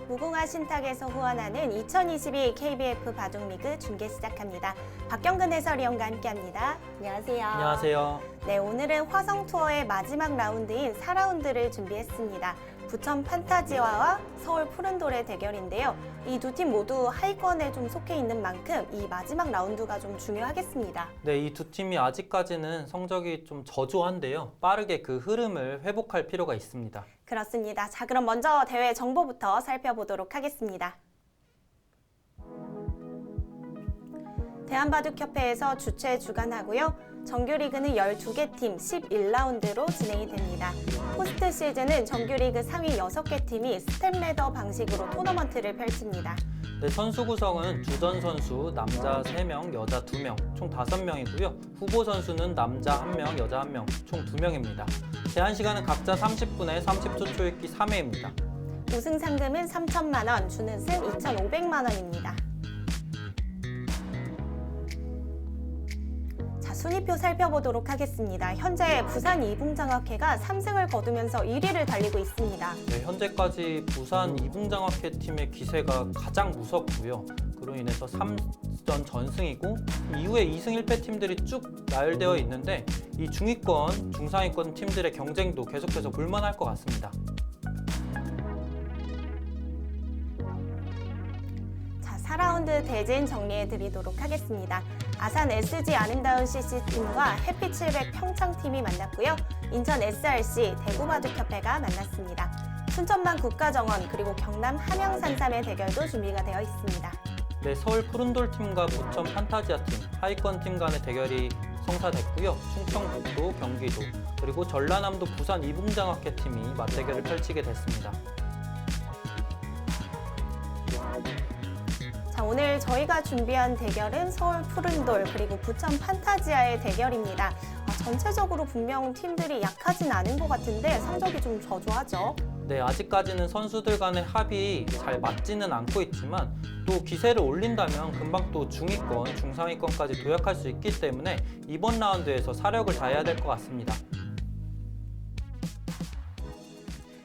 무궁화 신탁에서 후원하는 2022 KBF 바둑리그 중계 시작합니다. 박경근 해설위원과 함께합니다. 안녕하세요. 안녕하세요. 네, 오늘은 화성 투어의 마지막 라운드인 4라운드를 준비했습니다. 부천 판타지와와 서울 푸른돌의 대결인데요. 이 두 팀 모두 하위권에 좀 속해 있는 만큼 이 마지막 라운드가 좀 중요하겠습니다. 네, 이 두 팀이 아직까지는 성적이 좀 저조한데요. 빠르게 그 흐름을 회복할 필요가 있습니다. 그렇습니다. 자, 그럼 먼저 대회 정보부터 살펴보도록 하겠습니다. 대한바둑협회에서 주최 주관하고요. 정규리그는 12개 팀 11라운드로 진행이 됩니다. 포스트 시즌은 정규리그 상위 6개 팀이 스텝레더 방식으로 토너먼트를 펼칩니다. 네, 선수 구성은 주전 선수 남자 3명, 여자 2명, 총 5명이고요. 후보 선수는 남자 1명, 여자 1명, 총 2명입니다. 제한 시간은 각자 30분에 30초 초읽기 3회입니다. 우승 상금은 3천만 원, 준우승 2,500만 원입니다. 순위표 살펴보도록 하겠습니다. 현재 부산 이붕장학회가 3승을 거두면서 1위를 달리고 있습니다. 네, 현재까지 부산 이붕장학회 팀의 기세가 가장 무섭고요. 그로 인해서 3전 전승이고 이후에 2승 1패 팀들이 쭉 나열되어 있는데 이 중위권, 중상위권 팀들의 경쟁도 계속해서 볼만할 것 같습니다. 4라운드 대진 정리해 드리도록 하겠습니다. 아산 SG 아름다운 CC팀과 해피700 평창팀이 만났고요. 인천 SRC 대구바둑협회가 만났습니다. 순천만 국가정원 그리고 경남 함영산삼의 대결도 준비가 되어 있습니다. 네, 서울 푸른돌팀과 부천 판타지아팀, 하위권팀 간의 대결이 성사됐고요. 충청북도, 경기도, 그리고 전라남도 부산 이붕장학회팀이 맞대결을 펼치게 됐습니다. 자, 오늘 저희가 준비한 대결은 서울 푸른돌 그리고 부천 판타지아의 대결입니다. 전체적으로 분명 팀들이 약하진 않은 것 같은데 성적이 좀 저조하죠. 네, 아직까지는 선수들 간의 합이 잘 맞지는 않고 있지만 또 기세를 올린다면 금방 또 중위권, 중상위권까지 도약할 수 있기 때문에 이번 라운드에서 사력을 다해야 될 것 같습니다.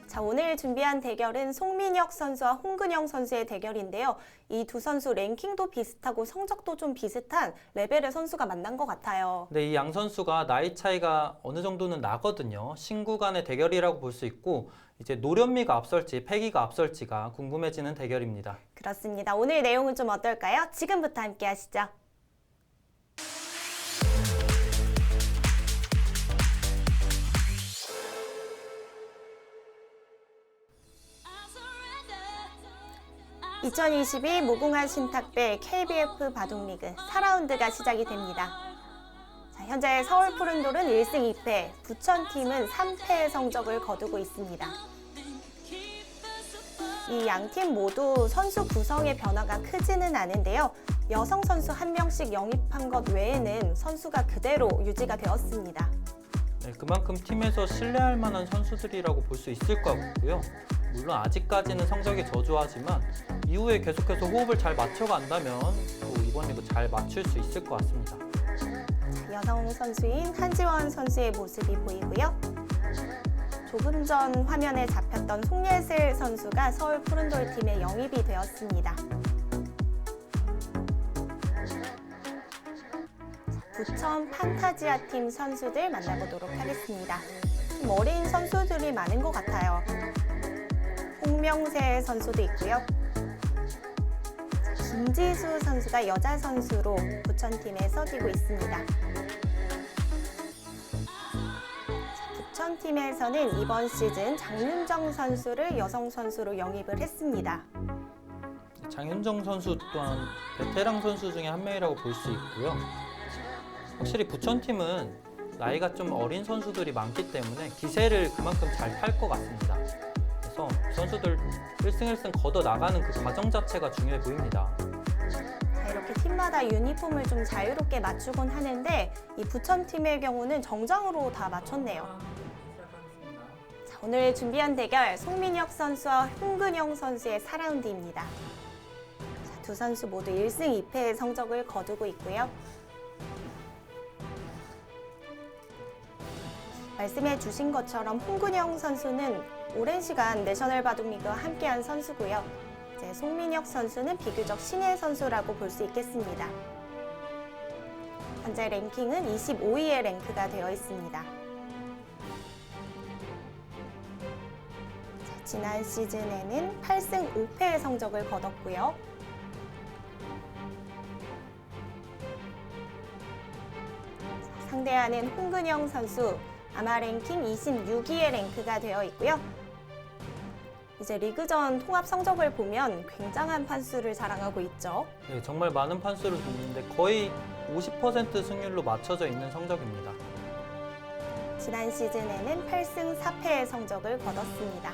자, 오늘 준비한 대결은 송민혁 선수와 홍근영 선수의 대결인데요. 이 두 선수 랭킹도 비슷하고 성적도 좀 비슷한 레벨의 선수가 만난 것 같아요. 네, 이 양 선수가 나이 차이가 어느 정도는 나거든요. 신구 간의 대결이라고 볼 수 있고 이제 노련미가 앞설지 패기가 앞설지가 궁금해지는 대결입니다. 그렇습니다. 오늘 내용은 좀 어떨까요? 지금부터 함께 하시죠. (2022) 무궁화 신탁배 KBF 바둑리그 4라운드가 시작이 됩니다. 자, 현재 서울 푸른돌은 1승 2패, 부천팀은 3패의 성적을 거두고 있습니다. 이 양팀 모두 선수 구성의 변화가 크지는 않은데요. 여성 선수 1명씩 영입한 것 외에는 선수가 그대로 유지가 되었습니다. 네, 그만큼 팀에서 신뢰할 만한 선수들이라고 볼 수 있을 것 같고요. 물론 아직까지는 성적이 저조하지만 이후에 계속해서 호흡을 잘 맞춰간다면 또 이번 리그 잘 맞출 수 있을 것 같습니다. 여성 선수인 한지원 선수의 모습이 보이고요. 조금 전 화면에 잡혔던 송예슬 선수가 서울 푸른돌 팀에 영입이 되었습니다. 부천 판타지아 팀 선수들 만나보도록 하겠습니다. 좀 어린 선수들이 많은 것 같아요. 홍명세 선수도 있고요. 김지수 선수가 여자 선수로 부천팀에서 뛰고 있습니다. 부천팀에서는 이번 시즌 장윤정 선수를 여성 선수로 영입을 했습니다. 장윤정 선수 또한 베테랑 선수 중에 한 명이라고 볼 수 있고요. 확실히 부천팀은 나이가 좀 어린 선수들이 많기 때문에 기세를 그만큼 잘 탈 것 같습니다. 그래서 선수들 1승 1승 걷어 나가는 그 과정 자체가 중요해 보입니다. 자, 이렇게 팀마다 유니폼을 좀 자유롭게 맞추곤 하는데 이 부천팀의 경우는 정장으로 다 맞췄네요. 자, 오늘 준비한 대결 송민혁 선수와 홍근영 선수의 4라운드입니다. 자, 두 선수 모두 1승 2패의 성적을 거두고 있고요. 말씀해 주신 것처럼 홍근영 선수는 오랜 시간 내셔널 바둑리그와 함께한 선수고요. 이제 송민혁 선수는 비교적 신예 선수라고 볼 수 있겠습니다. 현재 랭킹은 25위에 랭크가 되어 있습니다. 자, 지난 시즌에는 8승 5패의 성적을 거뒀고요. 자, 상대하는 홍근영 선수, 아마 랭킹 26위에 랭크가 되어 있고요. 이제 리그전 통합 성적을 보면 굉장한 판수를 자랑하고 있죠. 네, 정말 많은 판수를 뒀는데 거의 50% 승률로 맞춰져 있는 성적입니다. 지난 시즌에는 8승 4패의 성적을 거뒀습니다.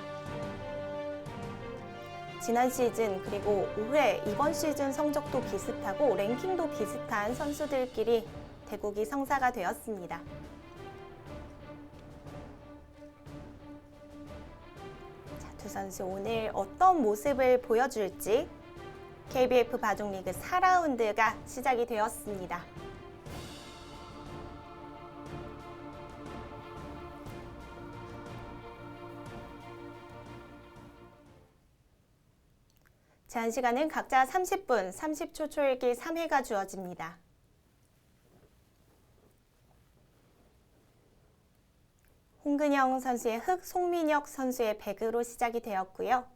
지난 시즌 그리고 올해 이번 시즌 성적도 비슷하고 랭킹도 비슷한 선수들끼리 대국이 성사가 되었습니다. 자, 두 선수 오늘 어떤 모습을 보여줄지 KBF 바둑리그 4라운드가 시작이 되었습니다. 제한 시간은 각자 30분, 30초 초읽기 3회가 주어집니다. 홍근영 선수의 흑, 송민혁 선수의 백으로 시작이 되었고요.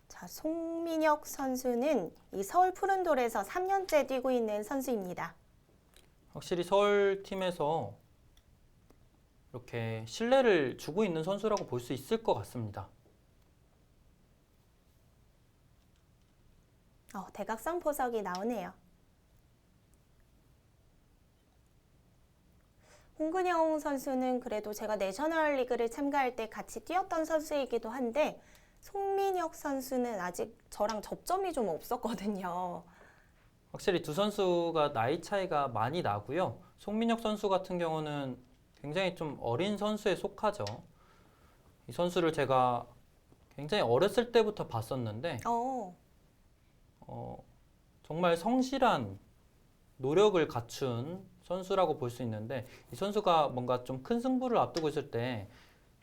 자, 송민혁 선수는 이 서울 푸른돌에서 3년째 뛰고 있는 선수입니다. 확실히 서울팀에서 이렇게 신뢰를 주고 있는 선수라고 볼 수 있을 것 같습니다. 대각선 포석이 나오네요. 홍근영 선수는 그래도 제가 내셔널 리그를 참가할 때 같이 뛰었던 선수이기도 한데 송민혁 선수는 아직 저랑 접점이 좀 없었거든요. 확실히 두 선수가 나이 차이가 많이 나고요. 송민혁 선수 같은 경우는 굉장히 좀 어린 선수에 속하죠. 이 선수를 제가 굉장히 어렸을 때부터 봤었는데 정말 성실한 노력을 갖춘 선수라고 볼 수 있는데 이 선수가 뭔가 좀 큰 승부를 앞두고 있을 때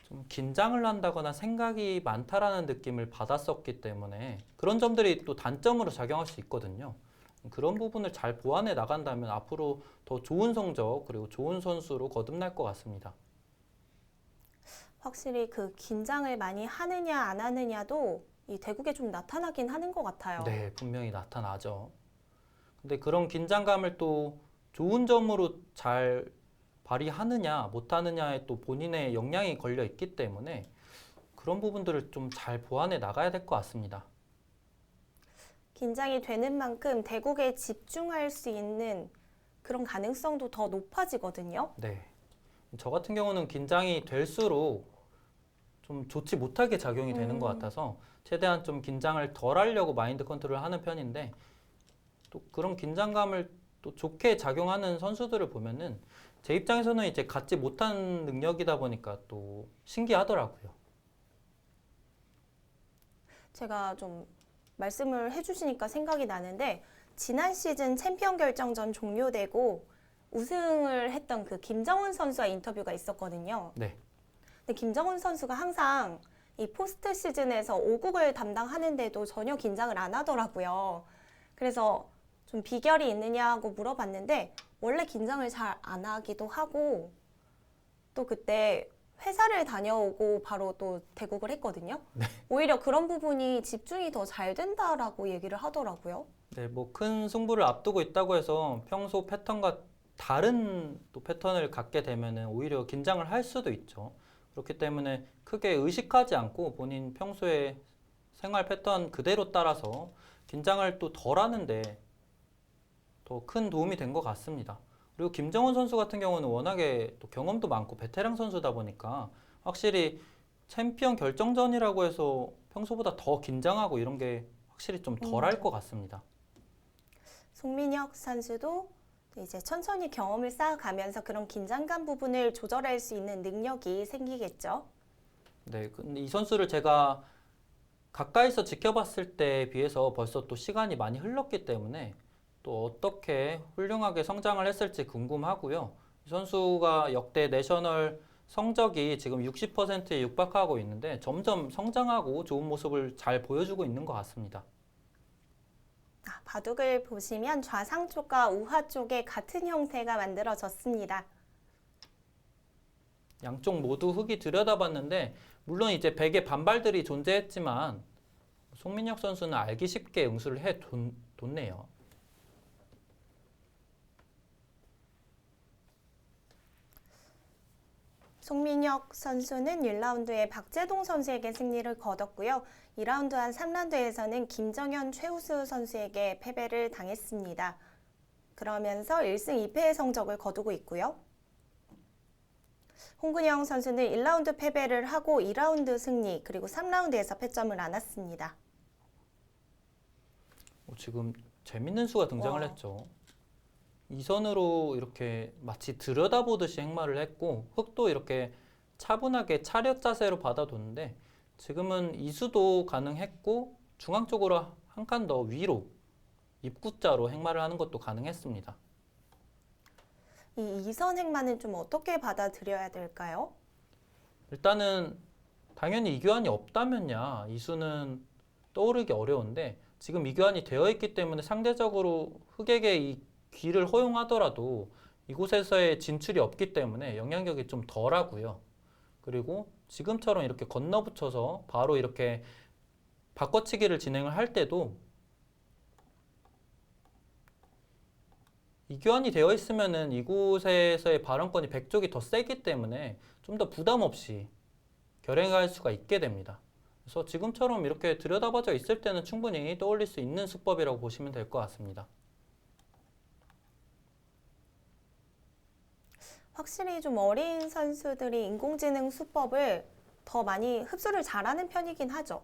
좀 긴장을 한다거나 생각이 많다라는 느낌을 받았었기 때문에 그런 점들이 또 단점으로 작용할 수 있거든요. 그런 부분을 잘 보완해 나간다면 앞으로 더 좋은 성적 그리고 좋은 선수로 거듭날 것 같습니다. 확실히 그 긴장을 많이 하느냐 안 하느냐도 이 대국에 좀 나타나긴 하는 것 같아요. 네, 분명히 나타나죠. 근데 그런 긴장감을 또 좋은 점으로 잘 발휘하느냐 못하느냐에 또 본인의 역량이 걸려 있기 때문에 그런 부분들을 좀 잘 보완해 나가야 될 것 같습니다. 긴장이 되는 만큼 대국에 집중할 수 있는 그런 가능성도 더 높아지거든요. 네. 저 같은 경우는 긴장이 될수록 좀 좋지 못하게 작용이 되는 것 같아서 최대한 좀 긴장을 덜 하려고 마인드 컨트롤을 하는 편인데 또 그런 긴장감을 또 좋게 작용하는 선수들을 보면은 제 입장에서는 이제 갖지 못한 능력이다 보니까 또 신기하더라고요. 제가 좀 말씀을 해주시니까 생각이 나는데 지난 시즌 챔피언 결정전 종료되고 우승을 했던 그 김정은 선수와 인터뷰가 있었거든요. 네. 근데 김정은 선수가 항상 이 포스트 시즌에서 5국을 담당하는데도 전혀 긴장을 안 하더라고요. 그래서 좀 비결이 있느냐고 물어봤는데 원래 긴장을 잘 안 하기도 하고 또 그때 회사를 다녀오고 바로 또 대국을 했거든요. 네. 오히려 그런 부분이 집중이 더 잘 된다라고 얘기를 하더라고요. 네, 뭐 큰 승부를 앞두고 있다고 해서 평소 패턴과 다른 또 패턴을 갖게 되면은 오히려 긴장을 할 수도 있죠. 그렇기 때문에 크게 의식하지 않고 본인 평소에 생활 패턴 그대로 따라서 긴장을 또 덜 하는데 더 큰 도움이 된 것 같습니다. 그리고 김정은 선수 같은 경우는 워낙에 또 경험도 많고 베테랑 선수다 보니까 확실히 챔피언 결정전이라고 해서 평소보다 더 긴장하고 이런 게 확실히 좀 덜 할 것 같습니다. 송민혁 선수도 이제 천천히 경험을 쌓아가면서 그런 긴장감 부분을 조절할 수 있는 능력이 생기겠죠. 네, 근데 이 선수를 제가 가까이서 지켜봤을 때에 비해서 벌써 또 시간이 많이 흘렀기 때문에 또 어떻게 훌륭하게 성장을 했을지 궁금하고요. 이 선수가 역대 내셔널 성적이 지금 60%에 육박하고 있는데 점점 성장하고 좋은 모습을 잘 보여주고 있는 것 같습니다. 바둑을 보시면 좌상 쪽과 우하 쪽에 같은 형태가 만들어졌습니다. 양쪽 모두 흙이 들여다봤는데 물론 이제 백의 반발들이 존재했지만 송민혁 선수는 알기 쉽게 응수를 해뒀네요. 송민혁 선수는 1라운드에 박재동 선수에게 승리를 거뒀고요. 2라운드 한 3라운드에서는 김정현 최우수 선수에게 패배를 당했습니다. 그러면서 1승 2패의 성적을 거두고 있고요. 홍근영 선수는 1라운드 패배를 하고 2라운드 승리, 그리고 3라운드에서 패점을 안았습니다. 지금 재밌는 수가 등장을 와. 했죠. 이 선으로 이렇게 마치 들여다보듯이 행마를 했고 흙도 이렇게 차분하게 차렷 자세로 받아뒀는데 지금은 이수도 가능했고 중앙 쪽으로 한 칸 더 위로 입구자로 행마를 하는 것도 가능했습니다. 이 이선 행마는 좀 어떻게 받아들여야 될까요? 일단은 당연히 이교환이 없다면야 이수는 떠오르기 어려운데 지금 이교환이 되어 있기 때문에 상대적으로 흑에게 이 귀를 허용하더라도 이곳에서의 진출이 없기 때문에 영향력이 좀 덜하고요. 그리고 지금처럼 이렇게 건너붙여서 바로 이렇게 바꿔치기를 진행을 할 때도 이교환이 되어 있으면은 이곳에서의 발언권이 백쪽이 더 세기 때문에 좀 더 부담 없이 결행할 수가 있게 됩니다. 그래서 지금처럼 이렇게 들여다봐져 있을 때는 충분히 떠올릴 수 있는 수법이라고 보시면 될 것 같습니다. 확실히 좀 어린 선수들이 인공지능 수법을 더 많이 흡수를 잘하는 편이긴 하죠.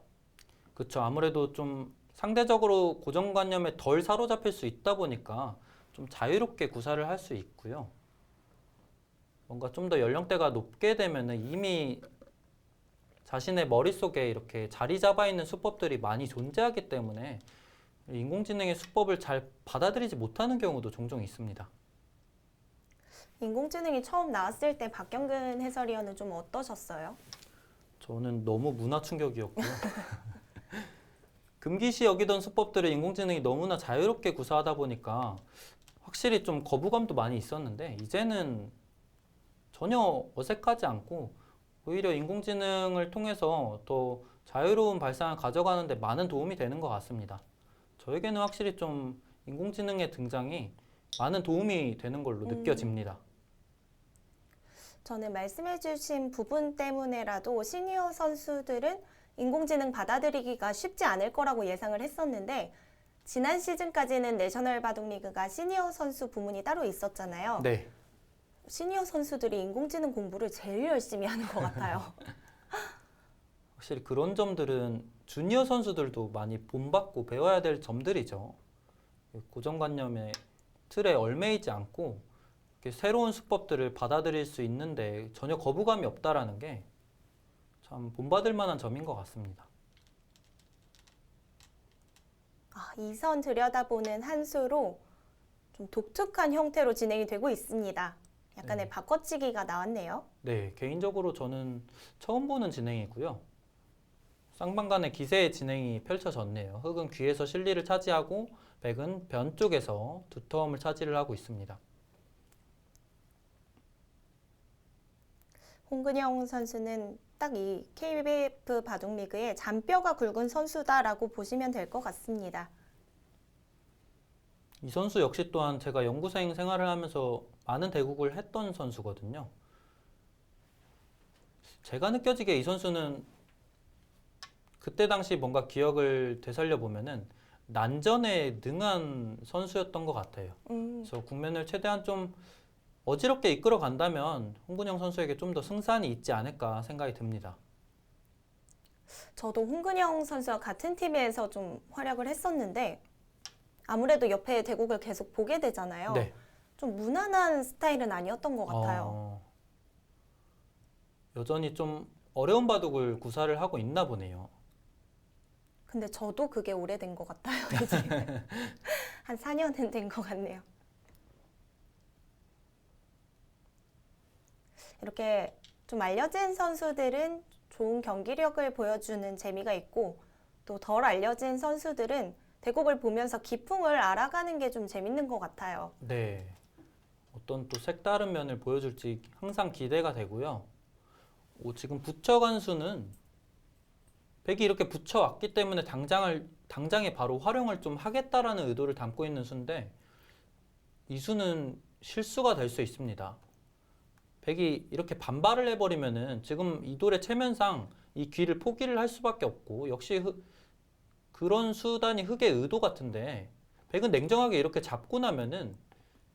그렇죠. 아무래도 좀 상대적으로 고정관념에 덜 사로잡힐 수 있다 보니까 좀 자유롭게 구사를 할 수 있고요. 뭔가 좀 더 연령대가 높게 되면은 이미 자신의 머릿속에 이렇게 자리 잡아 있는 수법들이 많이 존재하기 때문에 인공지능의 수법을 잘 받아들이지 못하는 경우도 종종 있습니다. 인공지능이 처음 나왔을 때 박경근 해설위원은 좀 어떠셨어요? 저는 너무 문화 충격이었고요. 금기시 여기던 수법들을 인공지능이 너무나 자유롭게 구사하다 보니까 확실히 좀 거부감도 많이 있었는데 이제는 전혀 어색하지 않고 오히려 인공지능을 통해서 더 자유로운 발상을 가져가는 데 많은 도움이 되는 것 같습니다. 저에게는 확실히 좀 인공지능의 등장이 많은 도움이 되는 걸로 느껴집니다. 저는 말씀해주신 부분 때문에라도 시니어 선수들은 인공지능 받아들이기가 쉽지 않을 거라고 예상을 했었는데 지난 시즌까지는 내셔널 바둑리그가 시니어 선수 부문이 따로 있었잖아요. 네. 시니어 선수들이 인공지능 공부를 제일 열심히 하는 것 같아요. 확실히 그런 점들은 주니어 선수들도 많이 본받고 배워야 될 점들이죠. 고정관념의 틀에 얽매이지 않고 이렇게 새로운 수법들을 받아들일 수 있는데 전혀 거부감이 없다라는 게 참 본받을 만한 점인 것 같습니다. 이 선 들여다보는 한 수로 좀 독특한 형태로 진행이 되고 있습니다. 약간의 바꿔치기가 나왔네요. 네, 개인적으로 저는 처음 보는 진행이고요. 쌍방 간의 기세의 진행이 펼쳐졌네요. 흑은 귀에서 실리를 차지하고 백은 변 쪽에서 두터움을 차지를 하고 있습니다. 홍근영 선수는 딱 이 KBF 바둑리그의 잔뼈가 굵은 선수다라고 보시면 될 것 같습니다. 이 선수 역시 또한 제가 연구생 생활을 하면서 많은 대국을 했던 선수거든요. 제가 느껴지기에 이 선수는 그때 당시 뭔가 기억을 되살려 보면은 난전에 능한 선수였던 것 같아요. 그래서 국면을 최대한 좀 어지럽게 이끌어 간다면 홍근영 선수에게 좀 더 승산이 있지 않을까 생각이 듭니다. 저도 홍근영 선수와 같은 팀에서 좀 활약을 했었는데 아무래도 옆에 대국을 계속 보게 되잖아요. 네. 좀 무난한 스타일은 아니었던 것 같아요. 여전히 좀 어려운 바둑을 구사를 하고 있나 보네요. 근데 저도 그게 오래된 것 같아요, 이제. 한 4년은 된 것 같네요. 이렇게 좀 알려진 선수들은 좋은 경기력을 보여주는 재미가 있고 또 덜 알려진 선수들은 대국을 보면서 기풍을 알아가는 게 좀 재밌는 것 같아요. 네. 어떤 또 색다른 면을 보여줄지 항상 기대가 되고요. 지금 붙여간 수는 백이 이렇게 붙여왔기 때문에 당장에 바로 활용을 좀 하겠다라는 의도를 담고 있는 수인데 이 수는 실수가 될 수 있습니다. 백이 이렇게 반발을 해버리면은 지금 이 돌의 체면상 이 귀를 포기를 할 수밖에 없고 역시 그런 수단이 흑의 의도 같은데 백은 냉정하게 이렇게 잡고 나면은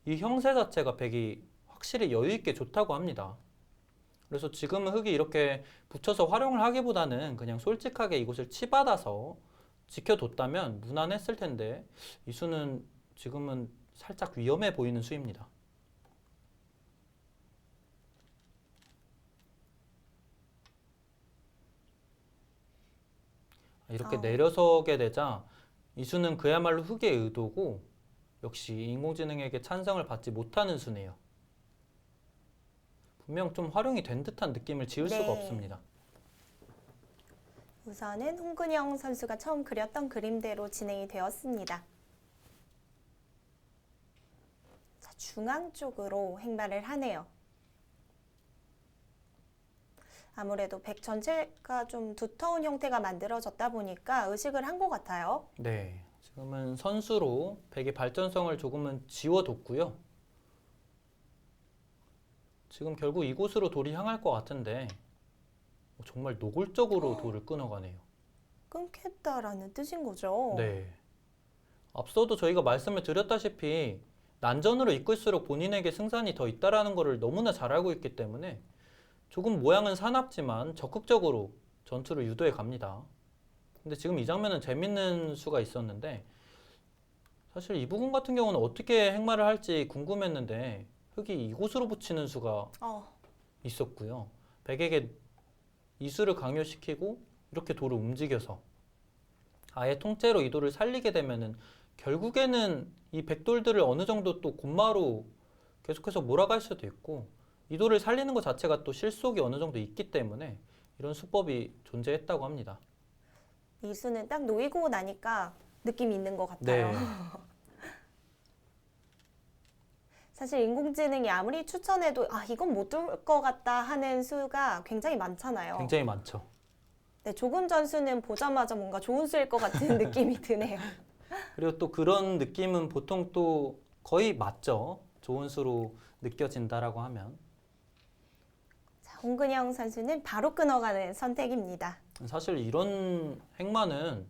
이 형세 자체가 백이 확실히 여유 있게 좋다고 합니다. 그래서 지금은 흑이 이렇게 붙여서 활용을 하기보다는 그냥 솔직하게 이곳을 치받아서 지켜뒀다면 무난했을 텐데 이 수는 지금은 살짝 위험해 보이는 수입니다. 이렇게 내려서게 되자 이 수는 그야말로 흑의 의도고 역시 인공지능에게 찬성을 받지 못하는 수네요. 분명 좀 활용이 된 듯한 느낌을 지울 수가 없습니다. 우선은 홍근영 선수가 처음 그렸던 그림대로 진행이 되었습니다. 자, 중앙 쪽으로 행발을 하네요. 아무래도 백 전체가 좀 두터운 형태가 만들어졌다 보니까 의식을 한 것 같아요. 네, 지금은 선수로 백의 발전성을 조금은 지워뒀고요. 지금 결국 이곳으로 돌이 향할 것 같은데 정말 노골적으로 돌을 끊어가네요. 끊겠다라는 뜻인 거죠. 네. 앞서도 저희가 말씀을 드렸다시피 난전으로 이끌수록 본인에게 승산이 더 있다라는 것을 너무나 잘 알고 있기 때문에 조금 모양은 사납지만 적극적으로 전투를 유도해 갑니다. 근데 지금 이 장면은 재밌는 수가 있었는데 사실 이 부분 같은 경우는 어떻게 행마를 할지 궁금했는데 흑이 이곳으로 붙이는 수가 있었고요. 백에게 이 수를 강요시키고 이렇게 돌을 움직여서 아예 통째로 이 돌을 살리게 되면은 결국에는 이 백돌들을 어느 정도 또 곤마로 계속해서 몰아갈 수도 있고 이 돌을 살리는 것 자체가 또 실속이 어느 정도 있기 때문에 이런 수법이 존재했다고 합니다. 이 수는 딱 놓이고 나니까 느낌이 있는 것 같아요. 네. 사실 인공지능이 아무리 추천해도 이건 못 뚫을 것 같다 하는 수가 굉장히 많잖아요. 굉장히 많죠. 네, 조금 전 수는 보자마자 뭔가 좋은 수일 것 같은 느낌이 드네요. 그리고 또 그런 느낌은 보통 또 거의 맞죠. 좋은 수로 느껴진다라고 하면. 자, 홍근영 선수는 바로 끊어가는 선택입니다. 사실 이런 행마는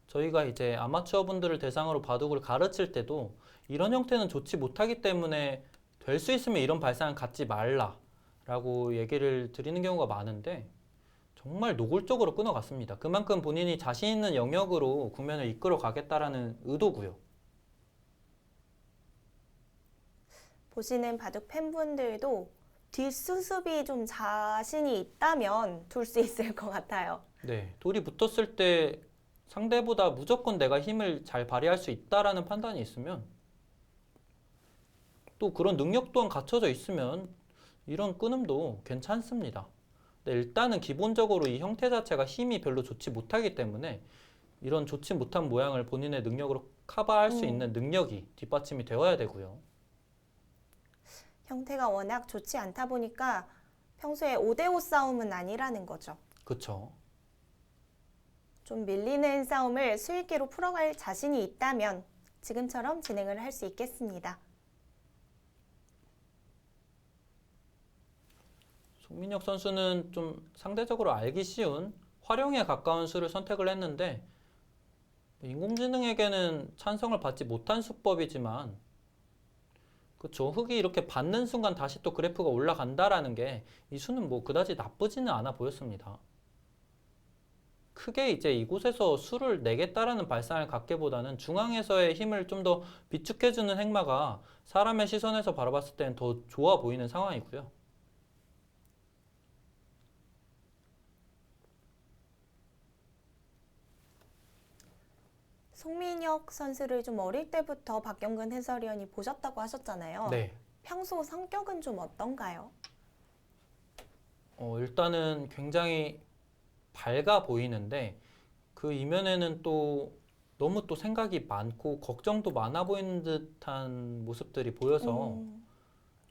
저희가 이제 아마추어 분들을 대상으로 바둑을 가르칠 때도 이런 형태는 좋지 못하기 때문에 될 수 있으면 이런 발상을 갖지 말라라고 얘기를 드리는 경우가 많은데 정말 노골적으로 끊어갔습니다. 그만큼 본인이 자신 있는 영역으로 국면을 이끌어 가겠다라는 의도고요. 보시는 바둑 팬분들도 뒷수습이 좀 자신이 있다면 둘 수 있을 것 같아요. 네, 돌이 붙었을 때 상대보다 무조건 내가 힘을 잘 발휘할 수 있다라는 판단이 있으면 또 그런 능력 또한 갖춰져 있으면 이런 끊음도 괜찮습니다. 근데 일단은 기본적으로 이 형태 자체가 힘이 별로 좋지 못하기 때문에 이런 좋지 못한 모양을 본인의 능력으로 커버할 수 있는 능력이 뒷받침이 되어야 되고요. 형태가 워낙 좋지 않다 보니까 평소에 5대5 싸움은 아니라는 거죠. 그렇죠. 좀 밀리는 싸움을 수익기로 풀어갈 자신이 있다면 지금처럼 진행을 할 수 있겠습니다. 송민혁 선수는 좀 상대적으로 알기 쉬운 활용에 가까운 수를 선택을 했는데 인공지능에게는 찬성을 받지 못한 수법이지만 그렇죠. 흑이 이렇게 받는 순간 다시 또 그래프가 올라간다라는 게 이 수는 뭐 그다지 나쁘지는 않아 보였습니다. 크게 이제 이곳에서 수를 내겠다라는 발상을 갖기보다는 중앙에서의 힘을 좀 더 비축해주는 행마가 사람의 시선에서 바라봤을 때는 더 좋아 보이는 상황이고요. 송민혁 선수를 좀 어릴 때부터 박경근 해설위원이 보셨다고 하셨잖아요. 네. 평소 성격은 좀 어떤가요? 일단은 굉장히 밝아 보이는데 그 이면에는 또 너무 또 생각이 많고 걱정도 많아 보이는 듯한 모습들이 보여서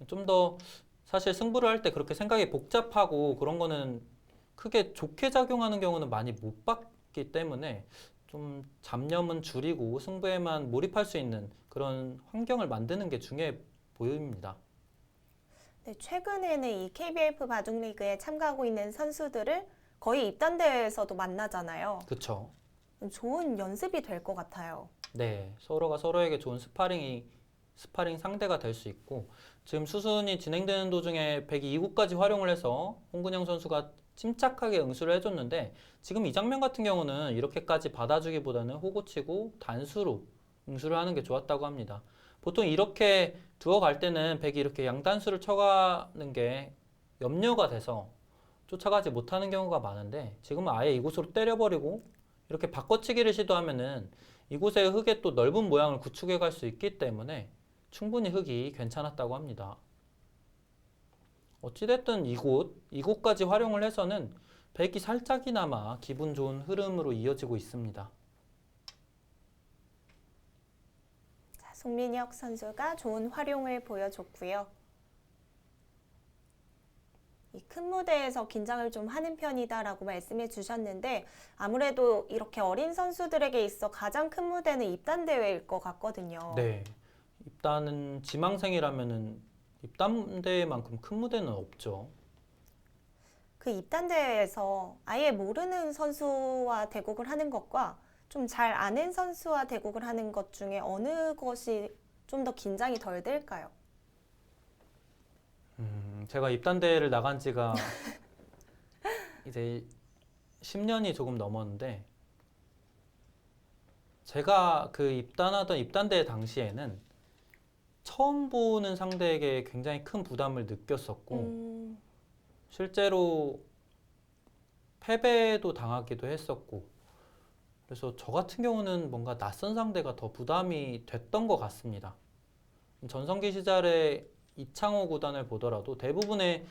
좀 더 사실 승부를 할 때 그렇게 생각이 복잡하고 그런 거는 크게 좋게 작용하는 경우는 많이 못 봤기 때문에 좀 잡념은 줄이고 승부에만 몰입할 수 있는 그런 환경을 만드는 게 중요해 보입니다. 네, 최근에는 이 KBF 바둑리그에 참가하고 있는 선수들을 거의 입단대회에서도 만나잖아요. 그렇죠. 좋은 연습이 될 것 같아요. 네, 서로가 서로에게 좋은 스파링 상대가 될 수 있고 지금 수순이 진행되는 도중에 102구까지 활용을 해서 홍근영 선수가 침착하게 응수를 해줬는데 지금 이 장면 같은 경우는 이렇게까지 받아주기보다는 호구치고 단수로 응수를 하는 게 좋았다고 합니다. 보통 이렇게 두어 갈 때는 100이 이렇게 양단수를 쳐가는 게 염려가 돼서 쫓아가지 못하는 경우가 많은데 지금은 아예 이곳으로 때려버리고 이렇게 바꿔치기를 시도하면은 이곳의 흙에 또 넓은 모양을 구축해 갈 수 있기 때문에 충분히 흙이 괜찮았다고 합니다. 어찌됐든 이곳까지 활용을 해서는 백이 살짝이나마 기분 좋은 흐름으로 이어지고 있습니다. 자, 송민혁 선수가 좋은 활용을 보여줬고요. 이 큰 무대에서 긴장을 좀 하는 편이다라고 말씀해 주셨는데 아무래도 이렇게 어린 선수들에게 있어 가장 큰 무대는 입단 대회일 것 같거든요. 네, 입단은 지망생이라면은 입단 대회만큼 큰 무대는 없죠. 그 입단 대회에서 아예 모르는 선수와 대국을 하는 것과 좀 잘 아는 선수와 대국을 하는 것 중에 어느 것이 좀 더 긴장이 덜 될까요? 제가 입단 대회를 나간 지가 이제 10년이 조금 넘었는데 제가 그 입단하던 입단 대회 당시에는 처음 보는 상대에게 굉장히 큰 부담을 느꼈었고 실제로 패배도 당하기도 했었고 그래서 저 같은 경우는 뭔가 낯선 상대가 더 부담이 됐던 것 같습니다. 전성기 시절에 이창호 구단을 보더라도 대부분의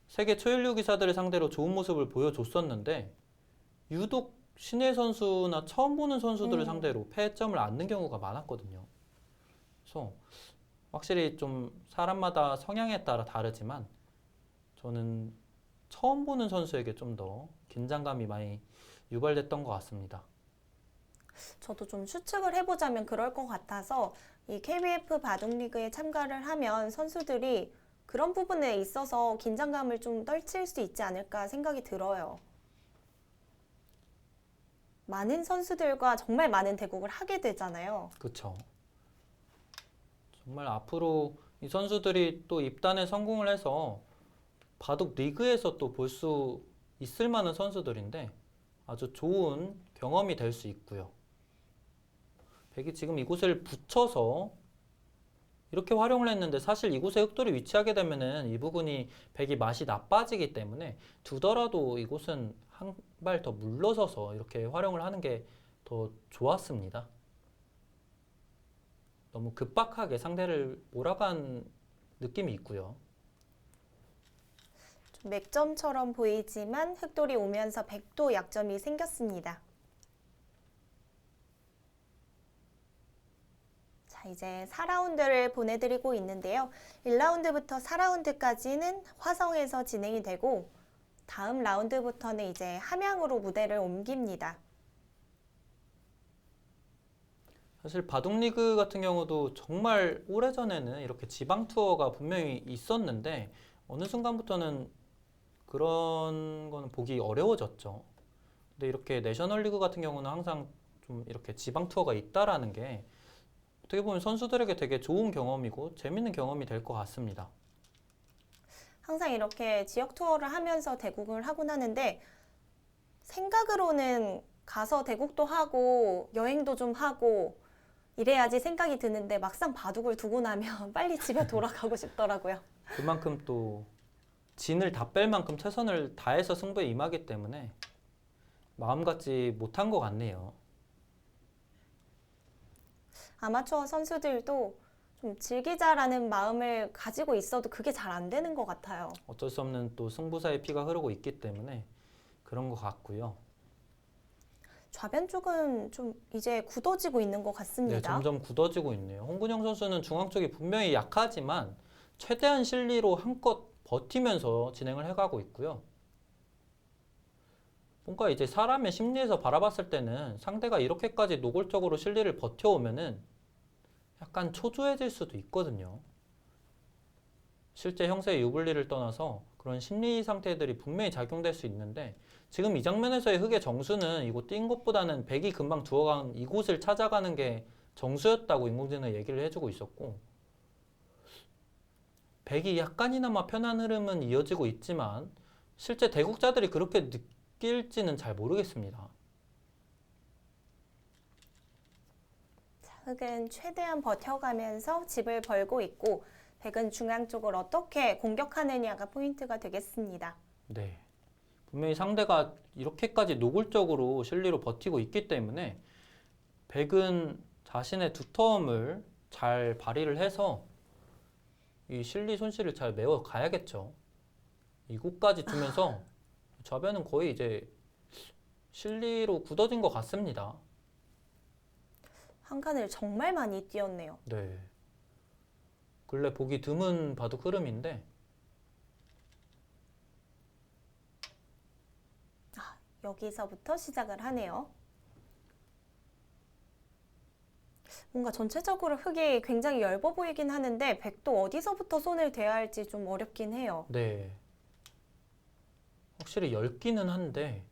세계 초일류 기사들을 상대로 좋은 모습을 보여줬었는데 유독 신예 선수나 처음 보는 선수들을 상대로 패점을 안는 경우가 많았거든요. 그래서 확실히 좀 사람마다 성향에 따라 다르지만 저는 처음 보는 선수에게 좀 더 긴장감이 많이 유발됐던 것 같습니다. 저도 좀 추측을 해보자면 그럴 것 같아서 이 KBF 바둑리그에 참가를 하면 선수들이 그런 부분에 있어서 긴장감을 좀 떨칠 수 있지 않을까 생각이 들어요. 많은 선수들과 정말 많은 대국을 하게 되잖아요. 그렇죠. 정말 앞으로 이 선수들이 또 입단에 성공을 해서 바둑 리그에서 또 볼 수 있을 만한 선수들인데 아주 좋은 경험이 될 수 있고요. 백이 지금 이곳을 붙여서 이렇게 활용을 했는데 사실 이곳에 흑돌이 위치하게 되면은 이 부분이 백이 맛이 나빠지기 때문에 두더라도 이곳은 한 발 더 물러서서 이렇게 활용을 하는 게 더 좋았습니다. 너무 급박하게 상대를 몰아간 느낌이 있고요. 좀 맥점처럼 보이지만 흑돌이 오면서 백도 약점이 생겼습니다. 자, 이제 4라운드를 보내드리고 있는데요. 1라운드부터 4라운드까지는 화성에서 진행이 되고 다음 라운드부터는 이제 함양으로 무대를 옮깁니다. 사실 바둑리그 같은 경우도 정말 오래전에는 이렇게 지방 투어가 분명히 있었는데 어느 순간부터는 그런 거는 보기 어려워졌죠. 근데 이렇게 내셔널리그 같은 경우는 항상 좀 이렇게 지방 투어가 있다라는 게 어떻게 보면 선수들에게 되게 좋은 경험이고 재밌는 경험이 될 것 같습니다. 항상 이렇게 지역 투어를 하면서 대국을 하곤 하는데 생각으로는 가서 대국도 하고 여행도 좀 하고 이래야지 생각이 드는데 막상 바둑을 두고 나면 빨리 집에 돌아가고 싶더라고요. 그만큼 또 진을 다 뺄 만큼 최선을 다해서 승부에 임하기 때문에 마음 같지 못한 것 같네요. 아마추어 선수들도 좀 즐기자라는 마음을 가지고 있어도 그게 잘 안 되는 것 같아요. 어쩔 수 없는 또 승부사의 피가 흐르고 있기 때문에 그런 것 같고요. 좌변 쪽은 좀 이제 굳어지고 있는 것 네, 같습니다. 점점 굳어지고 있네요. 홍근영 선수는 중앙 쪽이 분명히 약하지만 최대한 실리로 한껏 버티면서 진행을 해가고 있고요. 뭔가 이제 사람의 심리에서 바라봤을 때는 상대가 이렇게까지 노골적으로 실리를 버텨오면은 약간 초조해질 수도 있거든요. 실제 형세의 유불리를 떠나서 그런 심리 상태들이 분명히 작용될 수 있는데 지금 이 장면에서의 흑의 정수는 이곳 뛴 것보다는 백이 금방 두어간 이곳을 찾아가는 게 정수였다고 인공지능 얘기를 해주고 있었고 백이 약간이나마 편한 흐름은 이어지고 있지만 실제 대국자들이 그렇게 느낄지는 잘 모르겠습니다. 흑은 최대한 버텨가면서 집을 벌고 있고 백은 중앙 쪽을 어떻게 공격하느냐가 포인트가 되겠습니다. 네. 분명히 상대가 이렇게까지 노골적으로 실리로 버티고 있기 때문에 백은 자신의 두터움을 잘 발휘를 해서 이 실리 손실을 잘 메워 가야겠죠. 이곳까지 두면서 좌변은 거의 이제 실리로 굳어진 것 같습니다. 한 칸을 정말 많이 뛰었네요. 네. 근래 보기 드문 바둑 흐름인데 여기서부터 시작을 하네요. 뭔가 전체적으로 흑이 굉장히 엷어 보이긴 하는데 백도 어디서부터 손을 대야 할지 좀 어렵긴 해요. 네. 확실히 엷기는 한데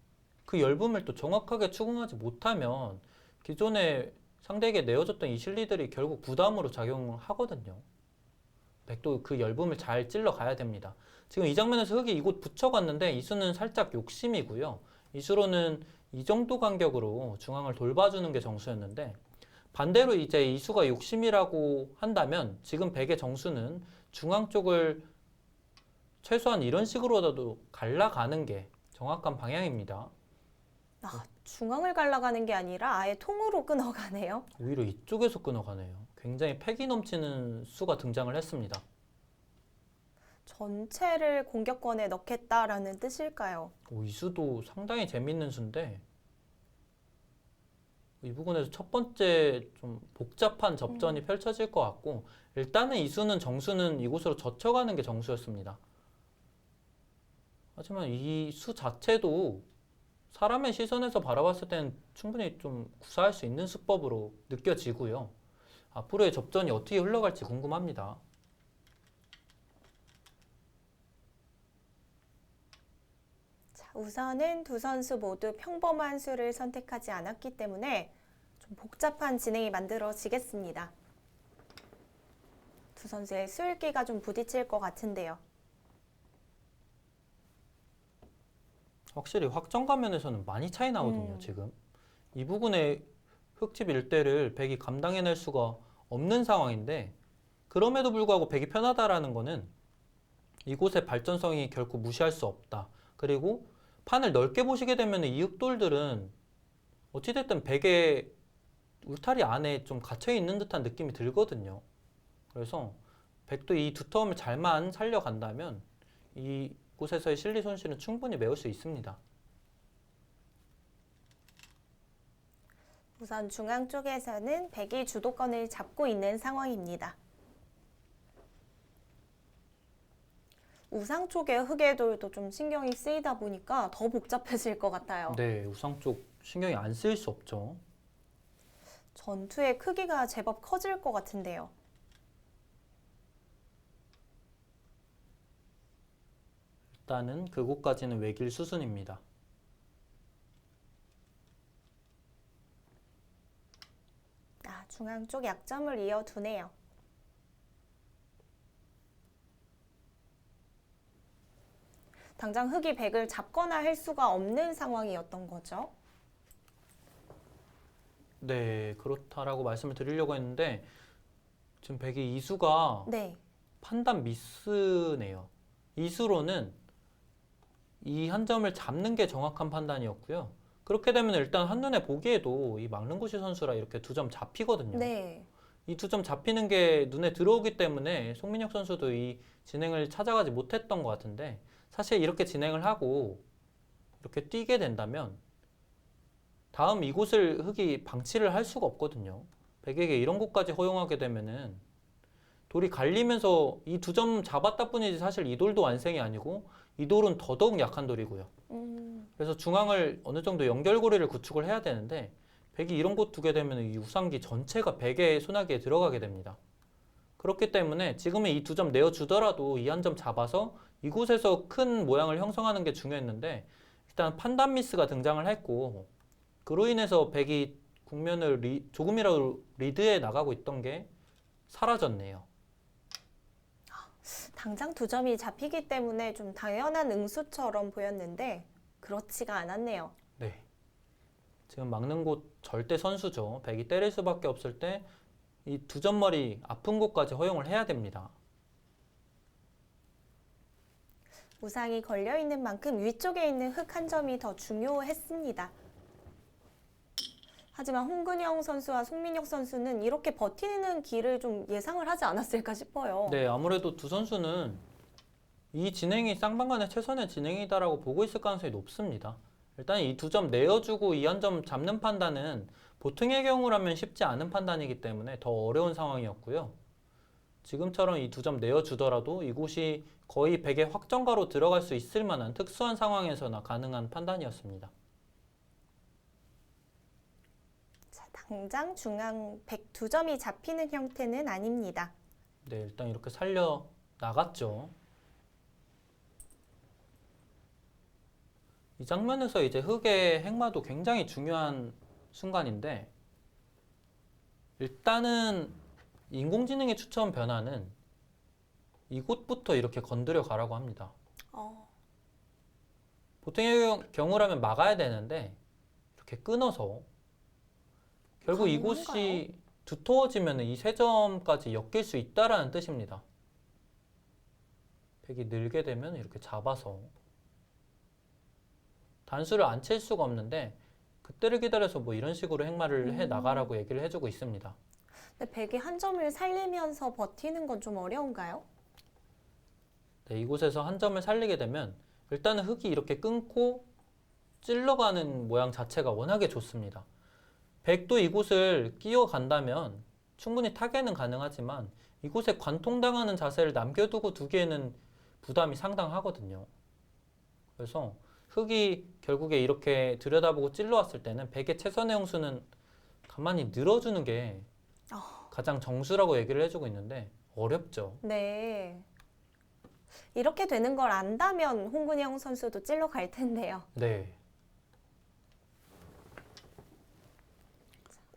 그 엷음을 또 정확하게 추궁하지 못하면 기존에 상대에게 내어줬던 이 실리들이 결국 부담으로 작용하거든요. 백도 그 엷음을 잘 찔러 가야 됩니다. 지금 이 장면에서 흑이 이곳 붙여갔는데 이수는 살짝 욕심이고요. 이수로는 이 정도 간격으로 중앙을 돌봐주는 게 정수였는데 반대로 이제 이수가 욕심이라고 한다면 지금 백의 정수는 중앙 쪽을 최소한 이런 식으로라도 갈라가는 게 정확한 방향입니다. 중앙을 갈라가는 게 아니라 아예 통으로 끊어가네요. 오히려 이쪽에서 끊어가네요. 굉장히 패기 넘치는 수가 등장을 했습니다. 전체를 공격권에 넣겠다라는 뜻일까요? 이 수도 상당히 재밌는 수인데 이 부분에서 첫 번째 좀 복잡한 접전이 펼쳐질 것 같고 일단은 이 수는 정수는 이곳으로 젖혀가는 게 정수였습니다. 하지만 이 수 자체도 사람의 시선에서 바라봤을 때는 충분히 좀 구사할 수 있는 수법으로 느껴지고요. 앞으로의 접전이 어떻게 흘러갈지 궁금합니다. 자, 우선은 두 선수 모두 평범한 수를 선택하지 않았기 때문에 좀 복잡한 진행이 만들어지겠습니다. 두 선수의 수읽기가 좀 부딪힐 것 같은데요. 확실히 확정 가면에서는 많이 차이 나거든요, 지금. 이 부분에 흑집 일대를 백이 감당해낼 수가 없는 상황인데 그럼에도 불구하고 백이 편하다라는 거는 이곳의 발전성이 결코 무시할 수 없다. 그리고 판을 넓게 보시게 되면 이 흑돌들은 어찌됐든 백의 울타리 안에 좀 갇혀있는 듯한 느낌이 들거든요. 그래서 백도 이 두터움을 잘만 살려간다면 이곳에서의 실리 손실은 충분히 메울 수 있습니다. 우선 중앙 쪽에서는 백이 주도권을 잡고 있는 상황입니다. 우상 쪽의 흑의 돌도 좀 신경이 쓰이다 보니까 더 복잡해질 것 같아요. 네, 우상 쪽 신경이 안 쓰일 수 없죠. 전투의 크기가 제법 커질 것 같은데요. 일단은 그곳까지는 외길 수순입니다. 중앙 쪽 약점을 이어두네요. 당장 흑이 백을 잡거나 할 수가 없는 상황이었던 거죠. 네, 그렇다라고 말씀을 드리려고 했는데 지금 백이 이수가 네. 판단 미스네요. 이수로는 이 한 점을 잡는 게 정확한 판단이었고요. 그렇게 되면 일단 한눈에 보기에도 이 막는고시 선수라 이렇게 두 점 잡히거든요. 네. 이 두 점 잡히는 게 눈에 들어오기 때문에 송민혁 선수도 이 진행을 찾아가지 못했던 것 같은데, 사실 이렇게 진행을 하고 이렇게 뛰게 된다면 다음 이곳을 흙이 방치를 할 수가 없거든요. 백에게 이런 곳까지 허용하게 되면은 돌이 갈리면서 이 두 점 잡았다 뿐이지 사실 이 돌도 완성이 아니고 이 돌은 더더욱 약한 돌이고요. 그래서 중앙을 어느 정도 연결고리를 구축을 해야 되는데 백이 이런 곳 두게 되면 이 우상기 전체가 백의 소나기에 들어가게 됩니다. 그렇기 때문에 지금은 이 두 점 내어주더라도 이 한 점 잡아서 이곳에서 큰 모양을 형성하는 게 중요했는데 일단 판단 미스가 등장을 했고, 그로 인해서 백이 국면을 조금이라도 리드해 나가고 있던 게 사라졌네요. 당장 두 점이 잡히기 때문에 좀 당연한 응수처럼 보였는데 그렇지가 않았네요. 네. 지금 막는 곳 절대 선수죠. 백이 때릴 수밖에 없을 때 이 두 점머리 아픈 곳까지 허용을 해야 됩니다. 우상이 걸려 있는 만큼 위쪽에 있는 흙 한 점이 더 중요했습니다. 하지만 홍근영 선수와 송민혁 선수는 이렇게 버티는 길을 좀 예상을 하지 않았을까 싶어요. 네, 아무래도 두 선수는 이 진행이 쌍방간의 최선의 진행이다라고 보고 있을 가능성이 높습니다. 일단 이 두 점 내어주고 이 한 점 잡는 판단은 보통의 경우라면 쉽지 않은 판단이기 때문에 더 어려운 상황이었고요. 지금처럼 이 두 점 내어주더라도 이곳이 거의 백의 확정가로 들어갈 수 있을 만한 특수한 상황에서나 가능한 판단이었습니다. 자, 당장 중앙 102점이 잡히는 형태는 아닙니다. 네, 일단 이렇게 살려 나갔죠. 이 장면에서 이제 흙의 행마도 굉장히 중요한 순간인데, 일단은 인공지능의 추천 변화는 이곳부터 이렇게 건드려 가라고 합니다. 보통의 경우라면 막아야 되는데 이렇게 끊어서 결국 이곳이 가능한가요? 두터워지면 이 세 점까지 엮일 수 있다라는 뜻입니다. 백이 늘게 되면 이렇게 잡아서 단수를 안 칠 수가 없는데 그때를 기다려서 뭐 이런 식으로 행마를 해 나가라고 얘기를 해주고 있습니다. 근데 백이 한 점을 살리면서 버티는 건 좀 어려운가요? 네, 이곳에서 한 점을 살리게 되면 일단은 흙이 이렇게 끊고 찔러가는 모양 자체가 워낙에 좋습니다. 백도 이곳을 끼어간다면 충분히 타개는 가능하지만 이곳에 관통당하는 자세를 남겨두고 두기에는 부담이 상당하거든요. 그래서 흙이 결국에 이렇게 들여다보고 찔러왔을 때는 백의 최선의 형수는 가만히 늘어주는 게 가장 정수라고 얘기를 해주고 있는데 어렵죠. 네. 이렇게 되는 걸 안다면 홍근영 선수도 찔러 갈 텐데요. 네.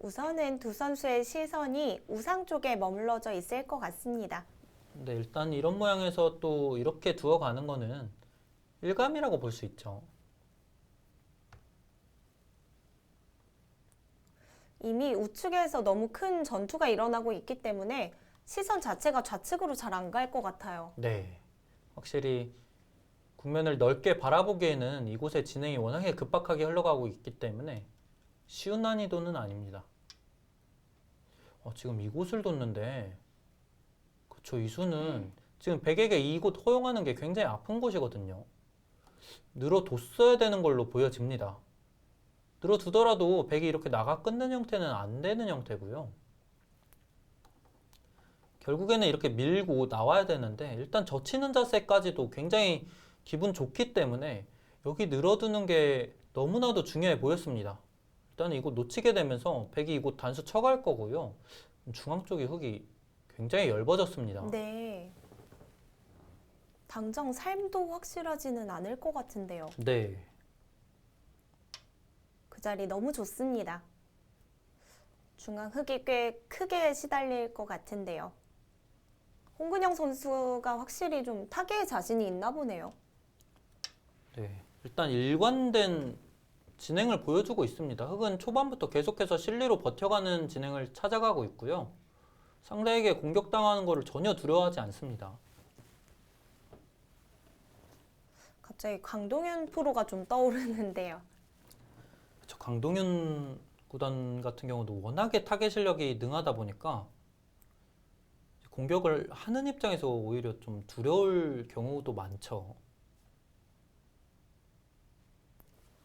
우선은 두 선수의 시선이 우상 쪽에 머물러져 있을 것 같습니다. 근데 일단 이런 모양에서 또 이렇게 두어가는 거는 일감이라고 볼 수 있죠. 이미 우측에서 너무 큰 전투가 일어나고 있기 때문에 시선 자체가 좌측으로 잘 안 갈 것 같아요. 네. 확실히 국면을 넓게 바라보기에는 이곳의 진행이 워낙에 급박하게 흘러가고 있기 때문에 쉬운 난이도는 아닙니다. 지금 이곳을 뒀는데, 그쵸, 이 수는 지금 백에게 이곳 허용하는 게 굉장히 아픈 곳이거든요. 늘어뒀어야 되는 걸로 보여집니다. 늘어두더라도 백이 이렇게 나가 끊는 형태는 안 되는 형태고요. 결국에는 이렇게 밀고 나와야 되는데 일단 젖히는 자세까지도 굉장히 기분 좋기 때문에 여기 늘어두는 게 너무나도 중요해 보였습니다. 일단 이곳 놓치게 되면서 백이 이곳 단수 쳐갈 거고요. 중앙 쪽이 흙이 굉장히 엷어졌습니다. 네. 당장 삶도 확실하지는 않을 것 같은데요. 네. 그 자리 너무 좋습니다. 중앙 흙이 꽤 크게 시달릴 것 같은데요. 홍근영 선수가 확실히 좀 타개에 자신이 있나 보네요. 네. 일단 일관된 진행을 보여주고 있습니다. 흙은 초반부터 계속해서 실리로 버텨가는 진행을 찾아가고 있고요. 상대에게 공격당하는 것을 전혀 두려워하지 않습니다. 갑자기 강동윤 프로가 좀 떠오르는데요. 강동윤 구단 같은 경우도 워낙에 타겟 실력이 능하다 보니까 공격을 하는 입장에서 오히려 좀 두려울 경우도 많죠.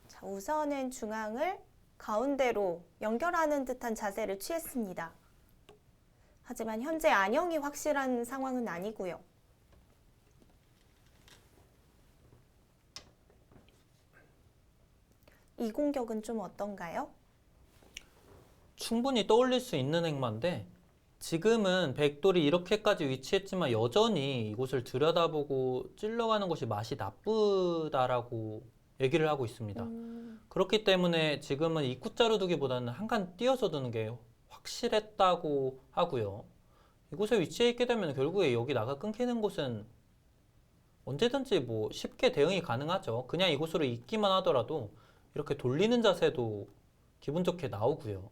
자, 우선은 중앙을 가운데로 연결하는 듯한 자세를 취했습니다. 하지만 현재 안영이 확실한 상황은 아니고요. 이 공격은 좀 어떤가요? 충분히 떠올릴 수 있는 행마인데 지금은 백돌이 이렇게까지 위치했지만 여전히 이곳을 들여다보고 찔러가는 것이 맛이 나쁘다라고 얘기를 하고 있습니다. 그렇기 때문에 지금은 입구자로 두기보다는 한 칸 띄어서 두는 게 확실했다고 하고요. 이곳에 위치해 있게 되면 결국에 여기 나가 끊기는 곳은 언제든지 뭐 쉽게 대응이 가능하죠. 그냥 이곳으로 있기만 하더라도 이렇게 돌리는 자세도 기분 좋게 나오고요.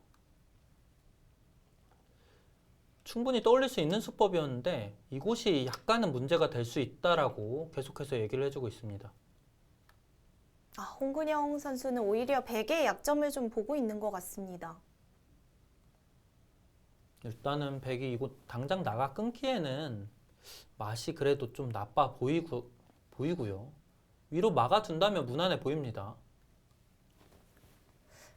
충분히 떠올릴 수 있는 수법이었는데 이곳이 약간은 문제가 될 수 있다라고 계속해서 얘기를 해주고 있습니다. 홍근영 선수는 오히려 백의 약점을 좀 보고 있는 것 같습니다. 일단은 백이 이곳 당장 나가 끊기에는 맛이 그래도 좀 나빠 보이고요. 위로 막아둔다면 무난해 보입니다.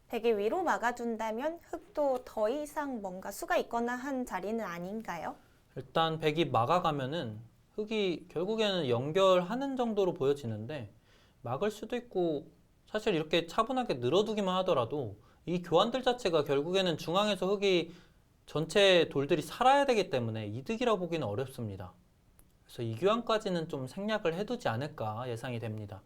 백이 위로 막아둔다면 흑도 더 이상 뭔가 수가 있거나 한 자리는 아닌가요? 일단 백이 막아가면은 흑이 결국에는 연결하는 정도로 보여지는데 막을 수도 있고 사실 이렇게 차분하게 늘어두기만 하더라도 이 교환들 자체가 결국에는 중앙에서 흑이 전체 돌들이 살아야 되기 때문에 이득이라고 보기는 어렵습니다. 그래서 이 교환까지는 좀 생략을 해두지 않을까 예상이 됩니다.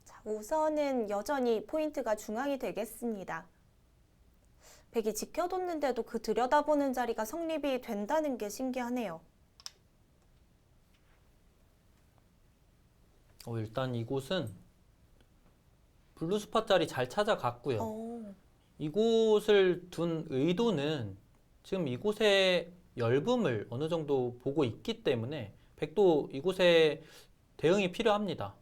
자, 우선은 여전히 포인트가 중앙이 되겠습니다. 백이 지켜뒀는데도 그 들여다보는 자리가 성립이 된다는 게 신기하네요. 일단 이곳은 블루스팟 자리 잘 찾아갔고요. 이곳을 둔 의도는 지금 이곳의 엷음을 어느 정도 보고 있기 때문에 백도 이곳에 대응이 필요합니다.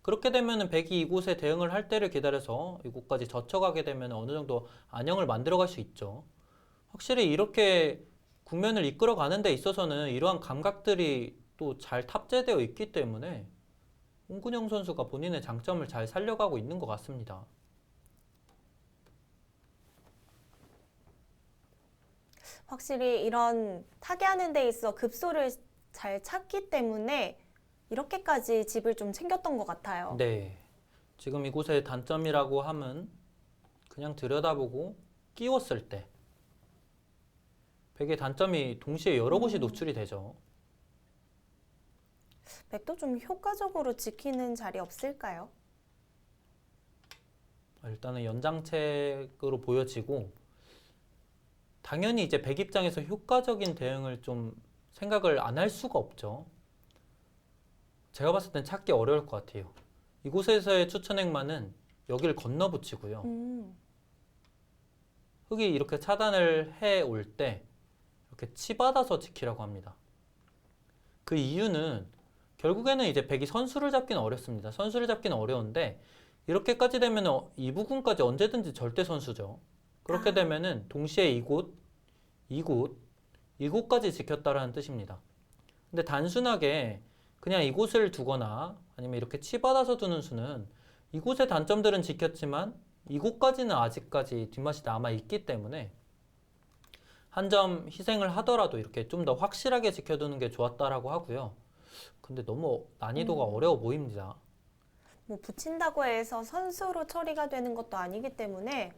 그렇게 되면 백이 이곳에 대응을 할 때를 기다려서 이곳까지 젖혀가게 되면 어느 정도 안형을 만들어갈 수 있죠. 확실히 이렇게 국면을 이끌어가는 데 있어서는 이러한 감각들이 또 잘 탑재되어 있기 때문에 홍근영 선수가 본인의 장점을 잘 살려가고 있는 것 같습니다. 확실히 이런 타개하는 데 있어 급소를 잘 찾기 때문에 이렇게까지 집을 좀 챙겼던 것 같아요. 네. 지금 이곳의 단점이라고 하면 그냥 들여다보고 끼웠을 때 백의 단점이 동시에 여러 곳이 노출이 되죠. 백도 좀 효과적으로 지키는 자리 없을까요? 일단은 연장책으로 보여지고 당연히 이제 백 입장에서 효과적인 대응을 좀 생각을 안 할 수가 없죠. 제가 봤을 땐 찾기 어려울 것 같아요. 이곳에서의 추천 행마는 여기를 건너 붙이고요. 흑이 이렇게 차단을 해 올 때 이렇게 치받아서 지키라고 합니다. 그 이유는 결국에는 이제 백이 선수를 잡기는 어렵습니다. 선수를 잡기는 어려운데 이렇게까지 되면 이 부분까지 언제든지 절대 선수죠. 그렇게 되면은 동시에 이곳까지 지켰다라는 뜻입니다. 근데 단순하게 그냥 이곳을 두거나 아니면 이렇게 치받아서 두는 수는 이곳의 단점들은 지켰지만 이곳까지는 아직까지 뒷맛이 남아있기 때문에 한 점 희생을 하더라도 이렇게 좀 더 확실하게 지켜두는 게 좋았다라고 하고요. 근데 너무 난이도가 어려워 보입니다. 뭐 붙인다고 해서 선수로 처리가 되는 것도 아니기 때문에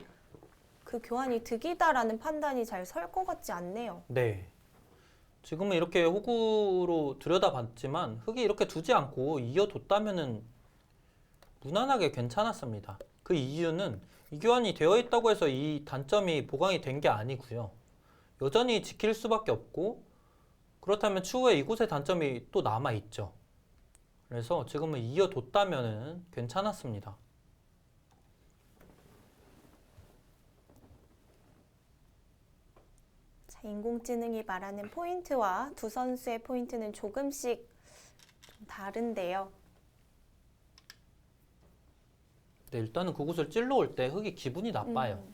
그 교환이 득이다라는 판단이 잘 설 것 같지 않네요. 네. 지금은 이렇게 호구로 들여다봤지만 흑이 이렇게 두지 않고 이어뒀다면은 무난하게 괜찮았습니다. 그 이유는 이 교환이 되어 있다고 해서 이 단점이 보강이 된 게 아니고요. 여전히 지킬 수밖에 없고 그렇다면 추후에 이곳의 단점이 또 남아있죠. 그래서 지금은 이어뒀다면은 괜찮았습니다. 자, 인공지능이 말하는 포인트와 두 선수의 포인트는 조금씩 좀 다른데요. 네, 일단은 그곳을 찔러 올 때 흙이 기분이 나빠요.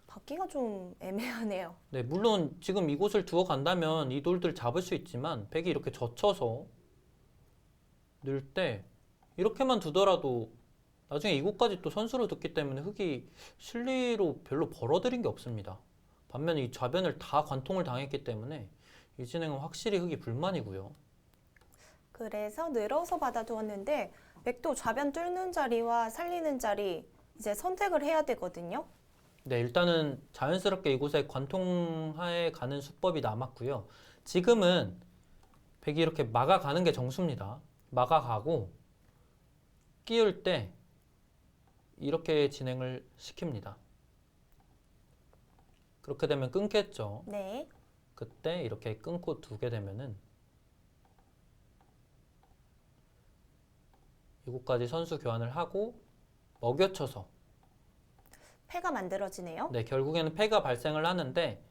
받기가 좀 애매하네요. 네, 물론 지금 이곳을 두어 간다면 이 돌들 잡을 수 있지만 백이 이렇게 젖혀서 넣을 때 이렇게만 두더라도 나중에 이곳까지 또 선수로 뒀기 때문에 흙이 실리로 별로 벌어들인 게 없습니다. 반면에 이 좌변을 다 관통을 당했기 때문에 이 진행은 확실히 흙이 불만이고요. 그래서 늘어서 받아두었는데 백도 좌변 뚫는 자리와 살리는 자리 이제 선택을 해야 되거든요. 네, 일단은 자연스럽게 이곳에 관통하에 가는 수법이 남았고요. 지금은 백이 이렇게 막아가는 게 정수입니다. 막아가고 끼울 때 이렇게 진행을 시킵니다. 그렇게 되면 끊겠죠. 네. 그때 이렇게 끊고 두게 되면은 이곳까지 선수 교환을 하고 먹여쳐서 패가 만들어지네요. 네, 결국에는 패가 발생을 하는데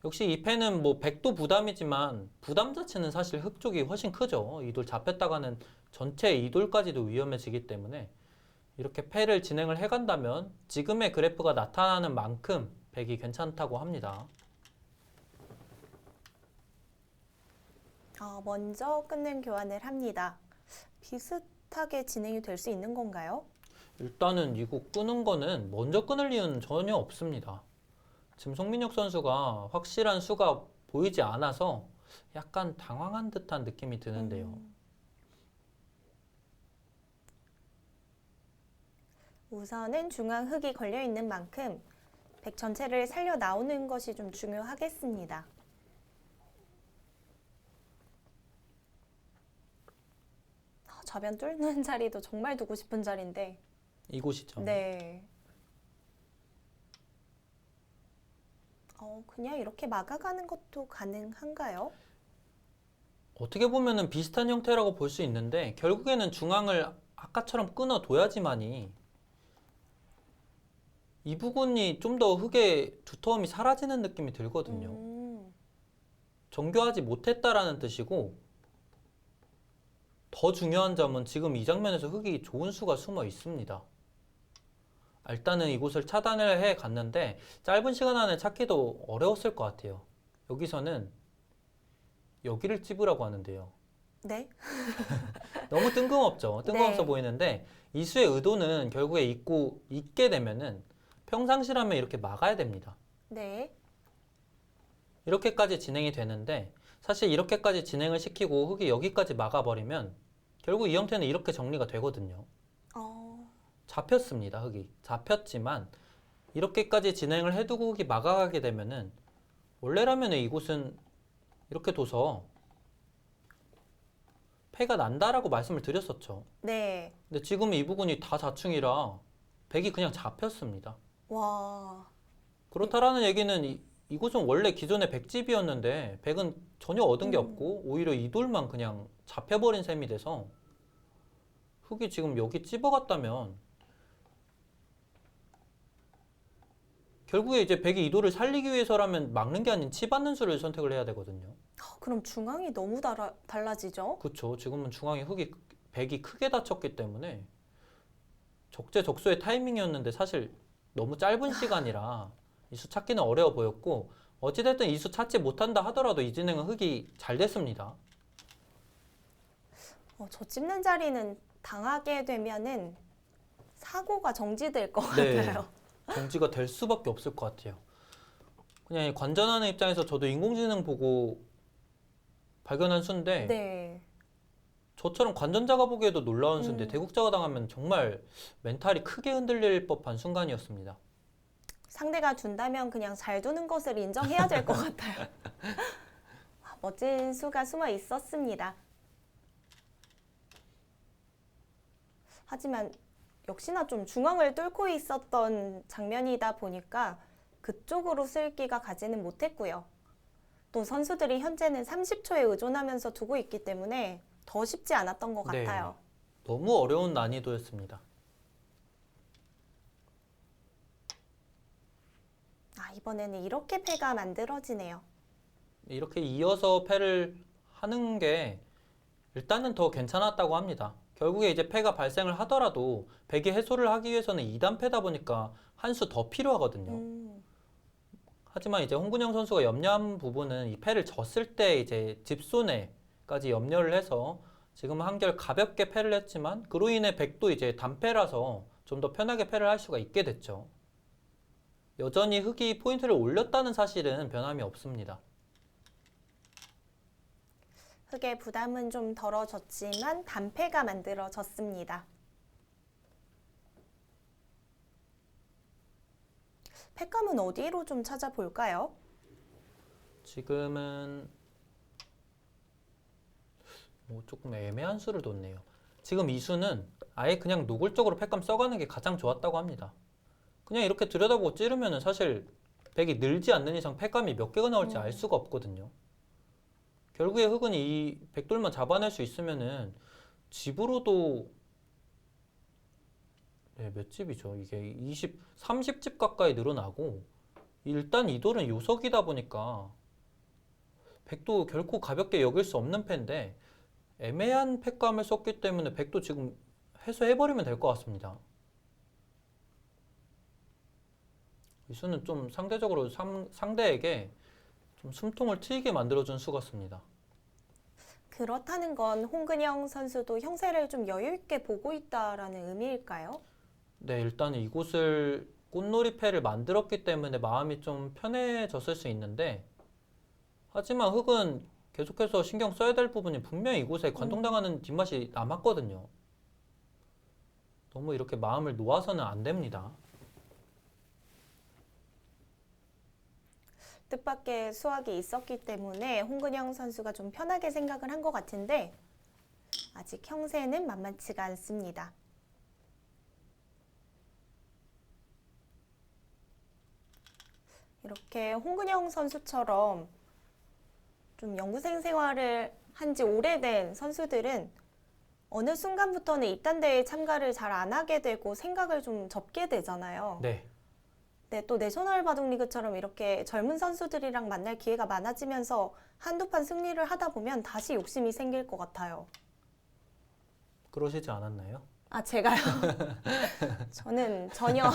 역시 이 패는 뭐 백도 부담이지만 부담 자체는 사실 흙 쪽이 훨씬 크죠. 이 돌 잡혔다가는 전체 이 돌까지도 위험해지기 때문에 이렇게 패를 진행을 해간다면 지금의 그래프가 나타나는 만큼 백이 괜찮다고 합니다. 먼저 끊는 교환을 합니다. 비슷하게 진행이 될 수 있는 건가요? 일단은 이거 끄는 거는 먼저 끊을 이유는 전혀 없습니다. 지금 송민혁 선수가 확실한 수가 보이지 않아서 약간 당황한 듯한 느낌이 드는데요. 우선은 중앙 흙이 걸려 있는 만큼 백 전체를 살려 나오는 것이 좀 중요하겠습니다. 좌변 뚫는 자리도 정말 두고 싶은 자리인데. 이곳이죠. 네. 그냥 이렇게 막아가는 것도 가능한가요? 어떻게 보면은 비슷한 형태라고 볼 수 있는데 결국에는 중앙을 아까처럼 끊어 둬야지만이 이 부분이 좀 더 흙의 두터움이 사라지는 느낌이 들거든요. 정교하지 못했다라는 뜻이고 더 중요한 점은 지금 이 장면에서 흙이 좋은 수가 숨어 있습니다. 일단은 이곳을 차단을 해 갔는데 짧은 시간 안에 찾기도 어려웠을 것 같아요. 여기서는 여기를 찝으라고 하는데요. 네. 너무 뜬금없죠. 뜬금없어 네. 보이는데 이 수의 의도는 결국에 있게 되면은 평상시라면 이렇게 막아야 됩니다. 네. 이렇게까지 진행이 되는데 사실 이렇게까지 진행을 시키고 흙이 여기까지 막아버리면 결국 이 형태는 이렇게 정리가 되거든요. 잡혔습니다. 흙이 잡혔지만 이렇게까지 진행을 해두고 흙이 막아가게 되면은 원래라면 이곳은 이렇게 둬서 패가 난다라고 말씀을 드렸었죠. 네. 근데 지금 이 부분이 다 자충이라 백이 그냥 잡혔습니다. 와. 그렇다라는 얘기는 이곳은 원래 기존의 백집이었는데 백은 전혀 얻은 게 없고 오히려 이 돌만 그냥 잡혀버린 셈이 돼서 흙이 지금 여기 찝어갔다면 결국에 이제 백이 이 돌을 살리기 위해서라면 막는 게 아닌 치받는 수를 선택을 해야 되거든요. 그럼 중앙이 너무 달라지죠? 그렇죠. 지금은 중앙에 백이 크게 다쳤기 때문에 적재적소의 타이밍이었는데 사실 너무 짧은 시간이라 이 수 찾기는 어려워 보였고 어찌됐든 이 수 찾지 못한다 하더라도 이 진행은 흙이 잘 됐습니다. 저 찝는 자리는 당하게 되면은 사고가 정지될 것 네. 같아요. 정지가 될 수밖에 없을 것 같아요. 그냥 관전하는 입장에서 저도 인공지능 보고 발견한 수인데 네. 저처럼 관전자가 보기에도 놀라운 수인데 대국자가 당하면 정말 멘탈이 크게 흔들릴 법한 순간이었습니다. 상대가 둔다면 그냥 잘 두는 것을 인정해야 될 것 같아요. 멋진 수가 숨어 있었습니다. 하지만 역시나 좀 중앙을 뚫고 있었던 장면이다 보니까 그쪽으로 쓸 기가 가지는 못했고요. 또 선수들이 현재는 30초에 의존하면서 두고 있기 때문에 더 쉽지 않았던 것 네. 같아요. 너무 어려운 난이도였습니다. 이번에는 이렇게 패가 만들어지네요. 이렇게 이어서 패를 하는 게 일단은 더 괜찮았다고 합니다. 결국에 이제 패가 발생을 하더라도 백이 해소를 하기 위해서는 2단 패다 보니까 한 수 더 필요하거든요. 하지만 이제 홍근영 선수가 염려한 부분은 이 패를 졌을 때 이제 집손해까지 염려를 해서 지금 한결 가볍게 패를 했지만 그로 인해 백도 이제 단패라서 좀 더 편하게 패를 할 수가 있게 됐죠. 여전히 흑이 포인트를 올렸다는 사실은 변함이 없습니다. 흑의 부담은 좀 덜어졌지만 단패가 만들어졌습니다. 패감은 어디로 좀 찾아볼까요? 지금은 조금 애매한 수를 뒀네요. 지금 이 수는 아예 그냥 노골적으로 패감 써가는 게 가장 좋았다고 합니다. 그냥 이렇게 들여다보고 찌르면 사실 백이 늘지 않는 이상 패감이 몇 개가 나올지 알 수가 없거든요. 결국에 흑은 이 백돌만 잡아낼 수 있으면은 집으로도 몇 집이죠? 이게 30집 가까이 늘어나고 일단 이 돌은 요석이다 보니까 백도 결코 가볍게 여길 수 없는 패인데 애매한 패감을 썼기 때문에 백도 지금 해소해버리면 될 것 같습니다. 이 수는 좀 상대적으로 상대에게 좀 숨통을 트이게 만들어준 수 같습니다. 그렇다는 건 홍근영 선수도 형세를 좀 여유 있게 보고 있다라는 의미일까요? 네, 일단 이곳을 꽃놀이패를 만들었기 때문에 마음이 좀 편해졌을 수 있는데 하지만 흑은 계속해서 신경 써야 될 부분이 분명히 이곳에 관통당하는 뒷맛이 남았거든요. 너무 이렇게 마음을 놓아서는 안 됩니다. 뜻밖의 수확이 있었기 때문에 홍근영 선수가 좀 편하게 생각을 한 것 같은데 아직 형세는 만만치가 않습니다. 이렇게 홍근영 선수처럼 좀 연구생 생활을 한 지 오래된 선수들은 어느 순간부터는 입단대회에 참가를 잘 안 하게 되고 생각을 좀 접게 되잖아요. 네. 네, 또 내셔널 바둑리그처럼 이렇게 젊은 선수들이랑 만날 기회가 많아지면서 한두 판 승리를 하다 보면 다시 욕심이 생길 것 같아요. 그러시지 않았나요? 아, 제가요? 저는 전혀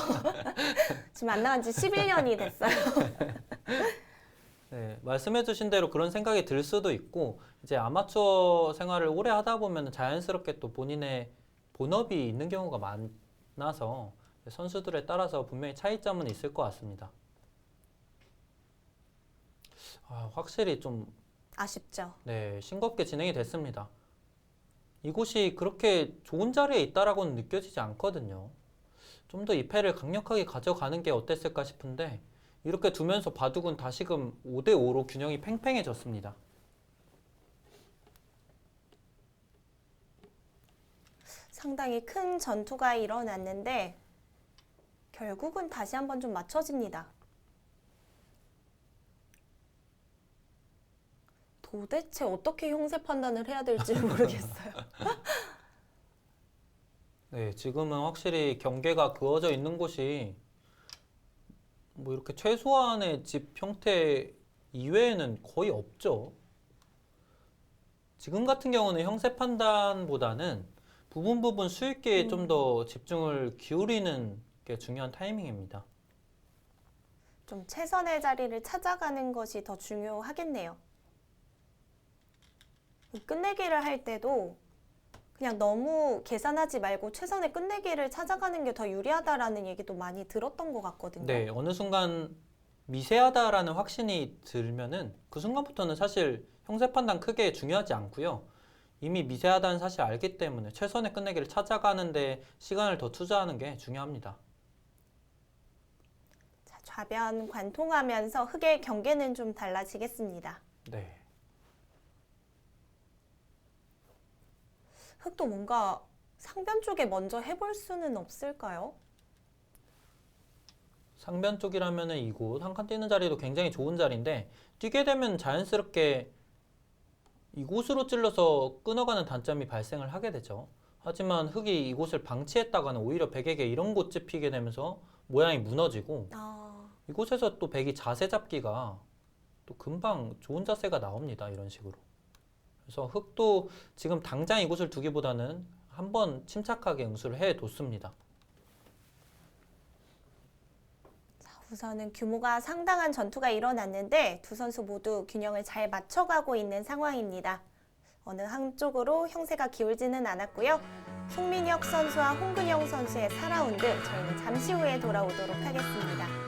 지금 안 나간 지 11년이 됐어요. 네, 말씀해주신 대로 그런 생각이 들 수도 있고 이제 아마추어 생활을 오래 하다 보면 자연스럽게 또 본인의 본업이 있는 경우가 많아서 선수들에 따라서 분명히 차이점은 있을 것 같습니다. 확실히 좀 아쉽죠. 네, 싱겁게 진행이 됐습니다. 이곳이 그렇게 좋은 자리에 있다라고는 느껴지지 않거든요. 좀 더 이 패를 강력하게 가져가는 게 어땠을까 싶은데 이렇게 두면서 바둑은 다시금 5대5로 균형이 팽팽해졌습니다. 상당히 큰 전투가 일어났는데 결국은 다시 한번 좀 맞춰집니다. 도대체 어떻게 형세 판단을 해야 될지 모르겠어요. 네, 지금은 확실히 경계가 그어져 있는 곳이 이렇게 최소한의 집 형태 이외에는 거의 없죠. 지금 같은 경우는 형세 판단보다는 부분 수익계에 좀 더 집중을 기울이는 게 중요한 타이밍입니다. 좀 최선의 자리를 찾아가는 것이 더 중요하겠네요. 끝내기를 할 때도 그냥 너무 계산하지 말고 최선의 끝내기를 찾아가는 게 더 유리하다라는 얘기도 많이 들었던 것 같거든요. 네, 어느 순간 미세하다라는 확신이 들면은 그 순간부터는 사실 형세 판단 크게 중요하지 않고요. 이미 미세하다는 사실 알기 때문에 최선의 끝내기를 찾아가는데 시간을 더 투자하는 게 중요합니다. 자, 좌변 관통하면서 흑의 경계는 좀 달라지겠습니다. 네. 흑도 뭔가 상변 쪽에 먼저 해볼 수는 없을까요? 상변 쪽이라면은 이곳 한 칸 뛰는 자리도 굉장히 좋은 자리인데 뛰게 되면 자연스럽게 이곳으로 찔러서 끊어가는 단점이 발생을 하게 되죠. 하지만 흑이 이곳을 방치했다가는 오히려 백에게 이런 곳 짚히게 되면서 모양이 무너지고 이곳에서 또 백이 자세 잡기가 또 금방 좋은 자세가 나옵니다. 이런 식으로. 그래서 흑도 지금 당장 이곳을 두기보다는 한번 침착하게 응수를 해뒀습니다. 우선은 규모가 상당한 전투가 일어났는데 두 선수 모두 균형을 잘 맞춰가고 있는 상황입니다. 어느 한쪽으로 형세가 기울지는 않았고요. 송민혁 선수와 홍근영 선수의 4라운드 저희는 잠시 후에 돌아오도록 하겠습니다.